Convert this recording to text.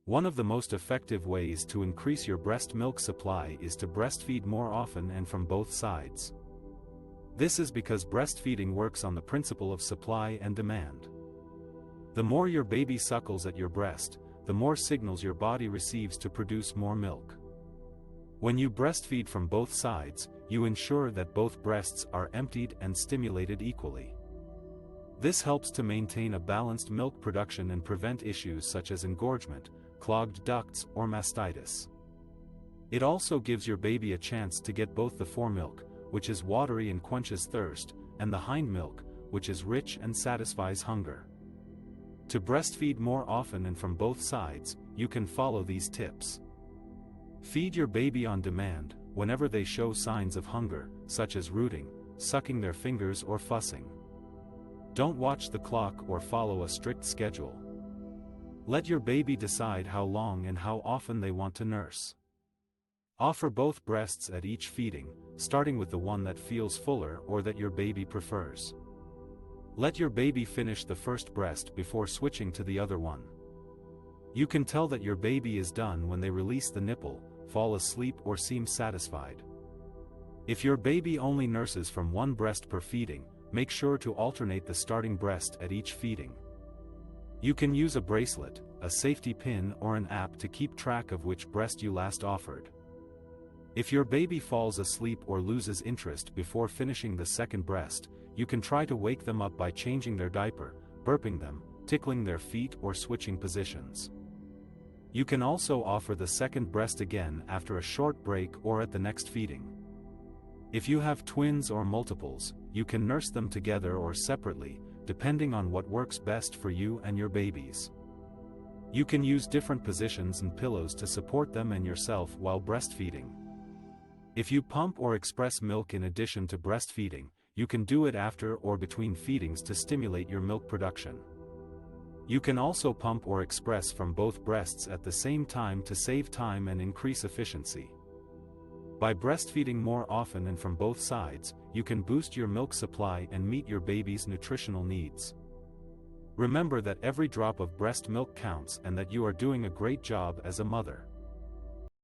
One of the most effective ways to increase your breast milk supply is to breastfeed more often and from both sides. This is because breastfeeding works on the principle of supply and demand. The more your baby suckles at your breast, the more signals your body receives to produce more milk. When you breastfeed from both sides, you ensure that both breasts are emptied and stimulated equally. This helps to maintain a balanced milk production and prevent issues such as engorgement, clogged ducts, or mastitis. It also gives your baby a chance to get both the foremilk, which is watery and quenches thirst, and the hind milk, which is rich and satisfies hunger. To breastfeed more often and from both sides, you can follow these tips. Feed your baby on demand, whenever they show signs of hunger, such as rooting, sucking their fingers or fussing. Don't watch the clock or follow a strict schedule. Let your baby decide how long and how often they want to nurse. Offer both breasts at each feeding, starting with the one that feels fuller or that your baby prefers. Let your baby finish the first breast before switching to the other one. You can tell that your baby is done when they release the nipple, fall asleep, or seem satisfied. If your baby only nurses from one breast per feeding, make sure to alternate the starting breast at each feeding. You can use a bracelet, a safety pin, or an app to keep track of which breast you last offered. If your baby falls asleep or loses interest before finishing the second breast, you can try to wake them up by changing their diaper, burping them, tickling their feet, or switching positions. You can also offer the second breast again after a short break or at the next feeding. If you have twins or multiples, you can nurse them together or separately, depending on what works best for you and your babies. You can use different positions and pillows to support them and yourself while breastfeeding. If you pump or express milk in addition to breastfeeding, you can do it after or between feedings to stimulate your milk production. You can also pump or express from both breasts at the same time to save time and increase efficiency. By breastfeeding more often and from both sides, you can boost your milk supply and meet your baby's nutritional needs. Remember that every drop of breast milk counts and that you are doing a great job as a mother.